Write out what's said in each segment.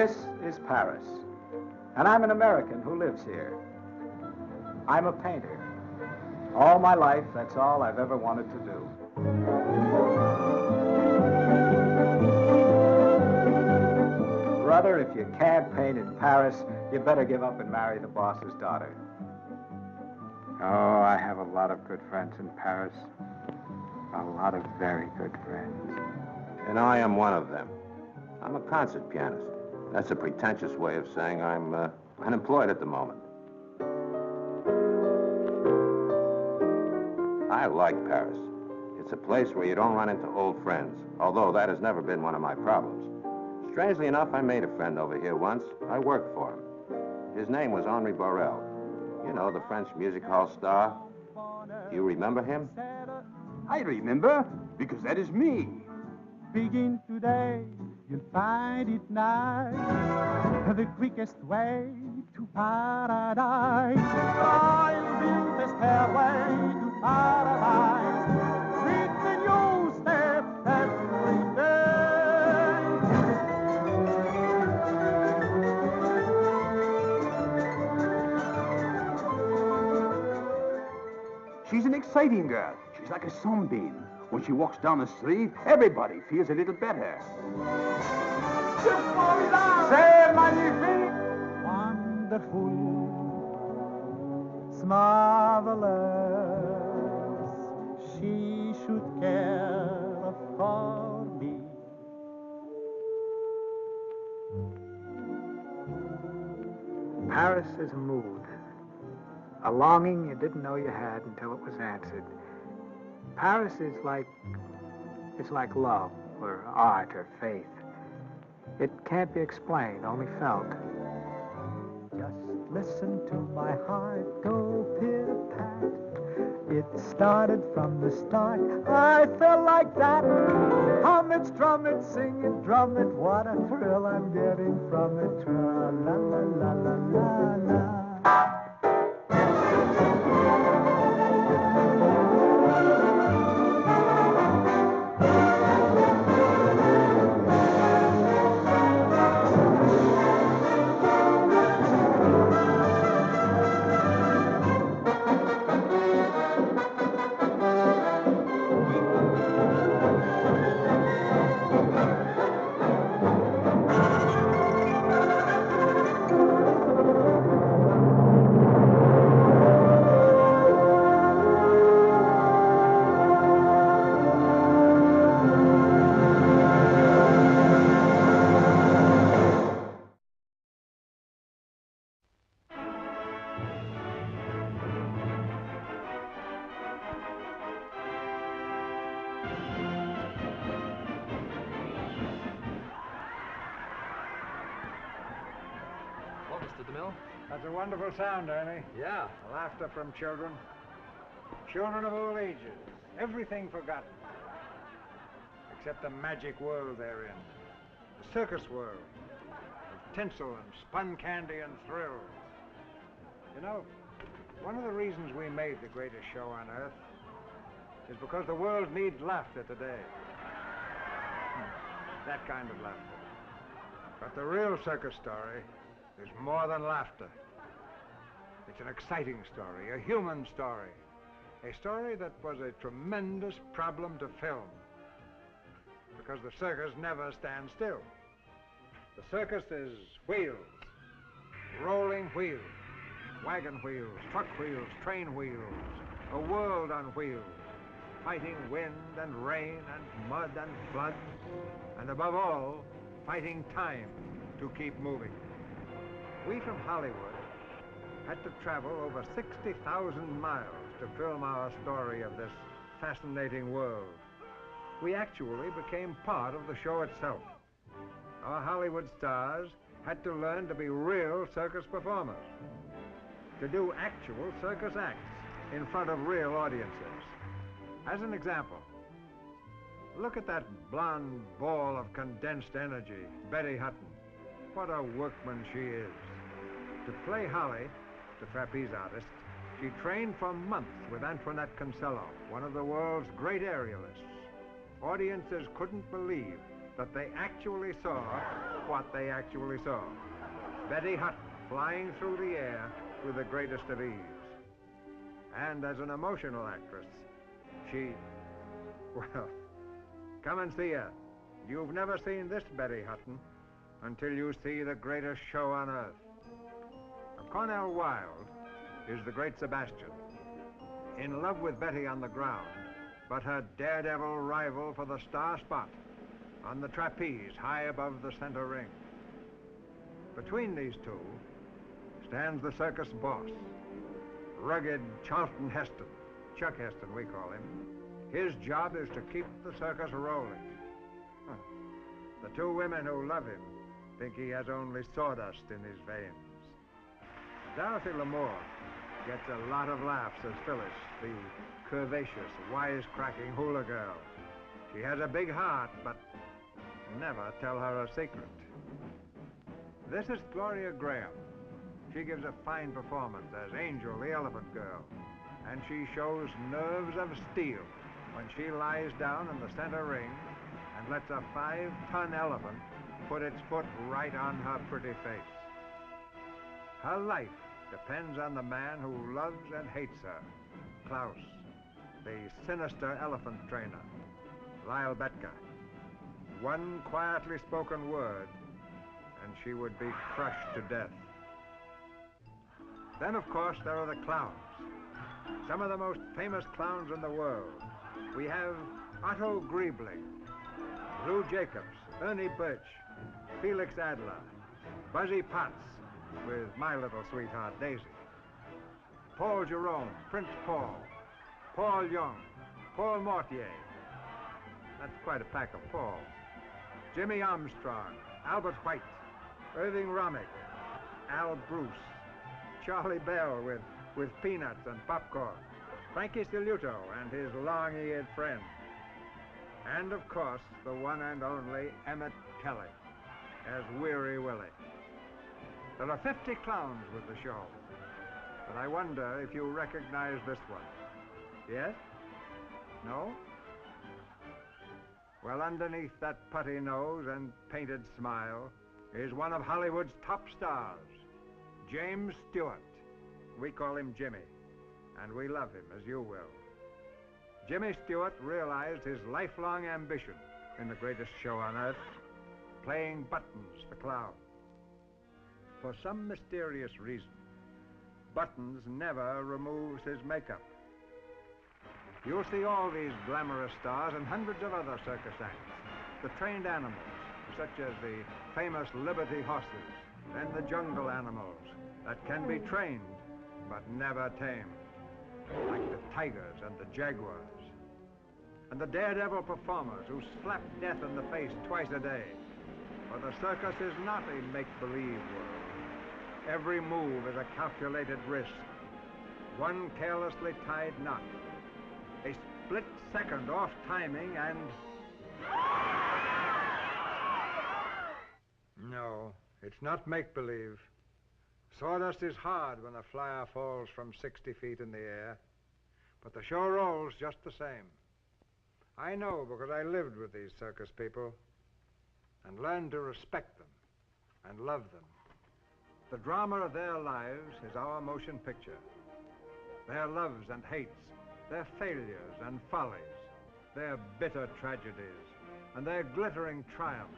This is Paris, and I'm an American who lives here. I'm a painter. All my life, that's all I've ever wanted to do. Brother, if you can't paint in Paris, you better give up and marry the boss's daughter. Oh, I have a lot of good friends in Paris. A lot of very good friends. And I am one of them. I'm a concert pianist. That's a pretentious way of saying I'm unemployed at the moment. I like Paris. It's a place where you don't run into old friends, although that has never been one of my problems. Strangely enough, I made a friend over here once. I worked for him. His name was Henri Borel. You know, the French music hall star. Do you remember him? I remember, because that is me. Begin today, you'll find it nice. The quickest way to paradise. I'll build the stairway to paradise. With the new step every day. She's an exciting girl. She's like a sunbeam. When she walks down the street, everybody feels a little better. C'est magnifique! Wonderful, marvelous. She should care for me. Paris is a mood, a longing you didn't know you had until it was answered. Paris is like love or art or faith. It can't be explained, only felt. Just listen to my heart go pit-a-pat. It started from the start. I felt like that. Hum it, strum it, sing it, drum it. What a thrill I'm getting from it. Tra-la-la-la-la-la-la. That's a wonderful sound, Ernie. Yeah. Laughter from children. Children of all ages. Everything forgotten. Except the magic world they're in. The circus world. Of tinsel and spun candy and thrill. You know, one of the reasons we made the greatest show on earth is because the world needs laughter today. That kind of laughter. But the real circus story is more than laughter. It's an exciting story, a human story. A story that was a tremendous problem to film. Because the circus never stands still. The circus is wheels, rolling wheels, wagon wheels, truck wheels, train wheels, a world on wheels, fighting wind and rain and mud and flood, and above all, fighting time to keep moving. We from Hollywood had to travel over 60,000 miles to film our story of this fascinating world. We actually became part of the show itself. Our Hollywood stars had to learn to be real circus performers, to do actual circus acts in front of real audiences. As an example, look at that blonde ball of condensed energy, Betty Hutton. What a workman she is. To play Holly, the trapeze artist, she trained for months with Antoinette Consello, one of the world's great aerialists. Audiences couldn't believe that they actually saw what they actually saw. Betty Hutton flying through the air with the greatest of ease. And as an emotional actress, well, come and see her. You've never seen this Betty Hutton until you see the greatest show on earth. Cornel Wilde is the great Sebastian, in love with Betty on the ground, but her daredevil rival for the star spot on the trapeze high above the center ring. Between these two stands the circus boss, rugged Charlton Heston, Chuck Heston we call him. His job is to keep the circus rolling. The two women who love him think he has only sawdust in his veins. Dorothy Lamour gets a lot of laughs as Phyllis, the curvaceous, wisecracking hula girl. She has a big heart, but never tell her a secret. This is Gloria Graham. She gives a fine performance as Angel, the elephant girl, and she shows nerves of steel when she lies down in the center ring and lets a 5-ton elephant put its foot right on her pretty face. Her life depends on the man who loves and hates her, Klaus, the sinister elephant trainer, Lyle Betka. One quietly spoken word, and she would be crushed to death. Then, of course, there are the clowns, some of the most famous clowns in the world. We have Otto Griebling, Lou Jacobs, Ernie Birch, Felix Adler, Buzzy Potts, with my little sweetheart, Daisy. Paul Jerome, Prince Paul, Paul Young, Paul Mortier. That's quite a pack of Pauls. Jimmy Armstrong, Albert White, Irving Romick, Al Bruce, Charlie Bell with peanuts and popcorn, Frankie Stiluto and his long-eared friend, and of course, the one and only Emmett Kelly as Weary Willie. There are 50 clowns with the show, but I wonder if you recognize this one. Yes? No? Well, underneath that putty nose and painted smile is one of Hollywood's top stars, James Stewart. We call him Jimmy, and we love him, as you will. Jimmy Stewart realized his lifelong ambition in the greatest show on earth, playing Buttons, the clown. For some mysterious reason, Buttons never removes his makeup. You'll see all these glamorous stars and hundreds of other circus acts, the trained animals, such as the famous Liberty horses, and the jungle animals that can be trained but never tamed, like the tigers and the jaguars, and the daredevil performers who slap death in the face twice a day. For the circus is not a make-believe world. Every move is a calculated risk. One carelessly tied knot, a split second off timing, and... No, it's not make-believe. Sawdust is hard when a flyer falls from 60 feet in the air, but the show rolls just the same. I know because I lived with these circus people and learned to respect them and love them. The drama of their lives is our motion picture. Their loves and hates, their failures and follies, their bitter tragedies, and their glittering triumphs.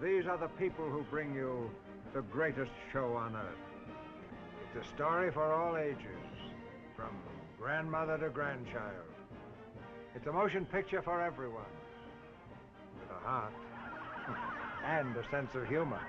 These are the people who bring you the greatest show on earth. It's a story for all ages, from grandmother to grandchild. It's a motion picture for everyone, with a heart and a sense of humor.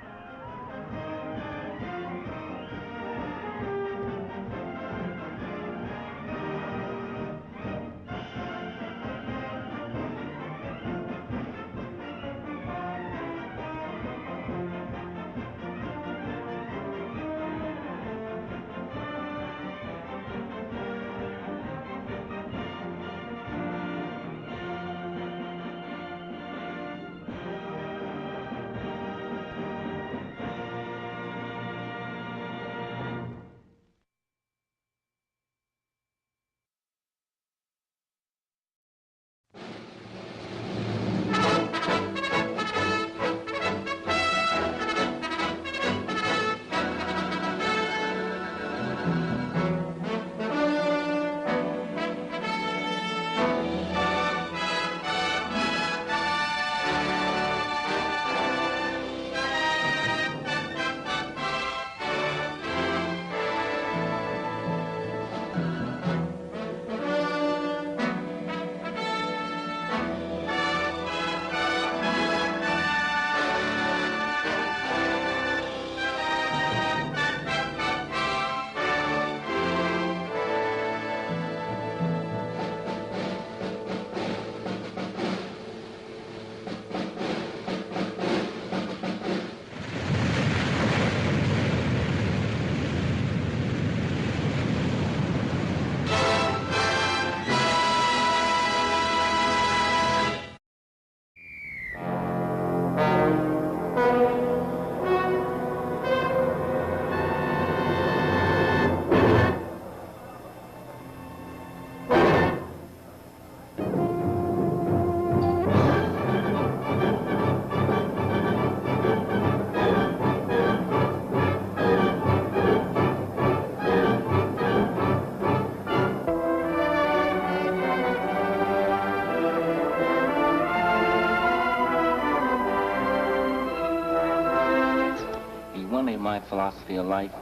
philosophy of life.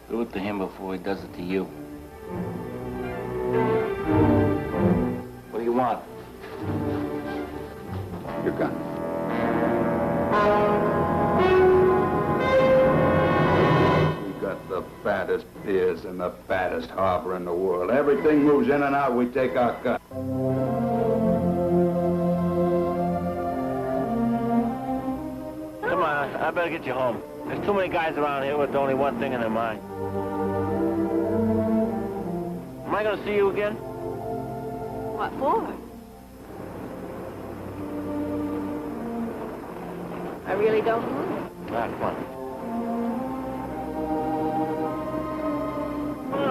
Do it to him before he does it to you. What do you want? Your gun. We got the fattest piers and the fattest harbor in the world. Everything moves in and out, we take our cut. Come on, I better get you home. There's too many guys around here with only one thing in their mind. Am I gonna see you again? What for? I really don't know. Ah, come on. Come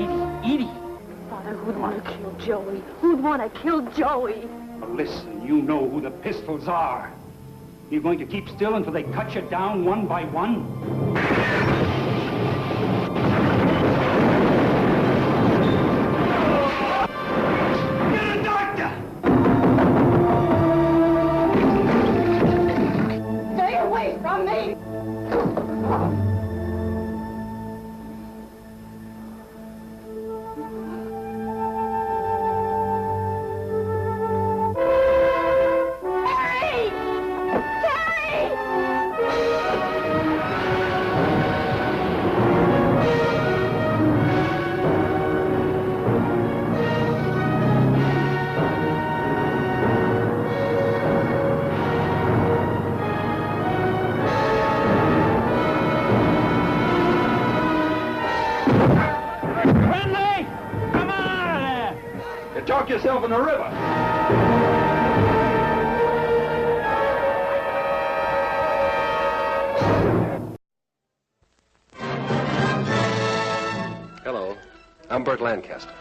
on. Edie. Father, who'd want to kill Joey? Who'd want to kill Joey? Listen, you know who the pistols are. You're going to keep still until they cut you down one by one? Get a doctor! Stay away from me! Talk yourself in the river. Hello, I'm Burt Lancaster.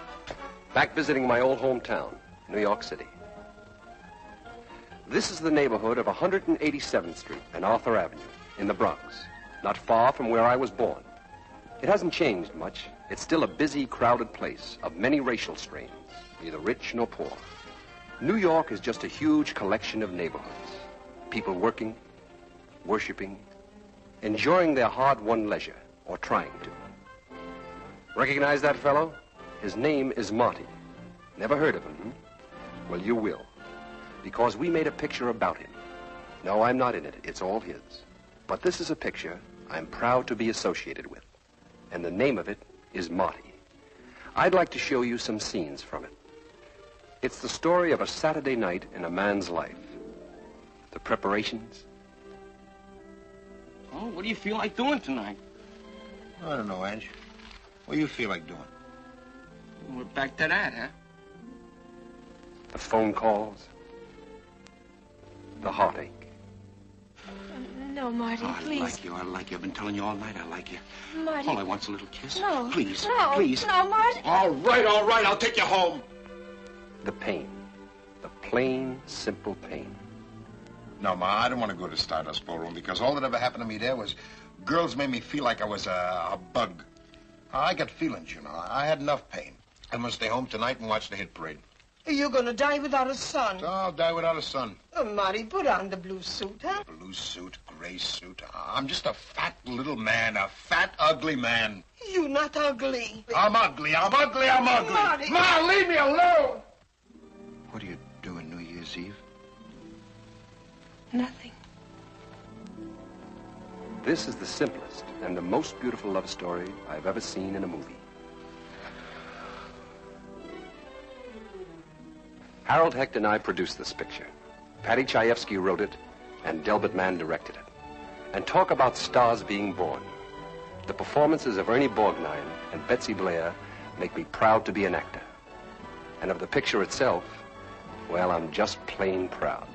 Back visiting my old hometown, New York City. This is the neighborhood of 187th Street and Arthur Avenue in the Bronx, not far from where I was born. It hasn't changed much. It's still a busy, crowded place of many racial strains, neither rich nor poor. New York is just a huge collection of neighborhoods. People working, worshiping, enjoying their hard-won leisure, or trying to. Recognize that fellow? His name is Marty. Never heard of him, hmm? Well, you will, because we made a picture about him. No, I'm not in it. It's all his. But this is a picture I'm proud to be associated with, and the name of it is Marty. I'd like to show you some scenes from it. It's the story of a Saturday night in a man's life. The preparations. Oh, what do you feel like doing tonight? I don't know, Ange. What do you feel like doing? We're back to that, huh? The phone calls. The heartache. No, Marty, please. I like you. I've been telling you all night I like you. Marty. All I want's a little kiss. No. Please, No. please. No, Marty. All right, I'll take you home. The pain. The plain, simple pain. No, Ma, I don't want to go to Stardust Ballroom because all that ever happened to me there was girls made me feel like I was a bug. I got feelings, you know. I had enough pain. I'm going to stay home tonight and watch the hit parade. You're gonna die without a son. So I'll die without a son. Oh, Marty, put on the blue suit, huh? Blue suit, gray suit. I'm just a fat little man, a fat, ugly man. You're not ugly. I'm ugly. Marty. Ma, leave me alone! What do you do on New Year's Eve? Nothing. This is the simplest and the most beautiful love story I've ever seen in a movie. Harold Hecht and I produced this picture. Patty Chayefsky wrote it, and Delbert Mann directed it. And talk about stars being born. The performances of Ernie Borgnine and Betsy Blair make me proud to be an actor. And of the picture itself, well, I'm just plain proud.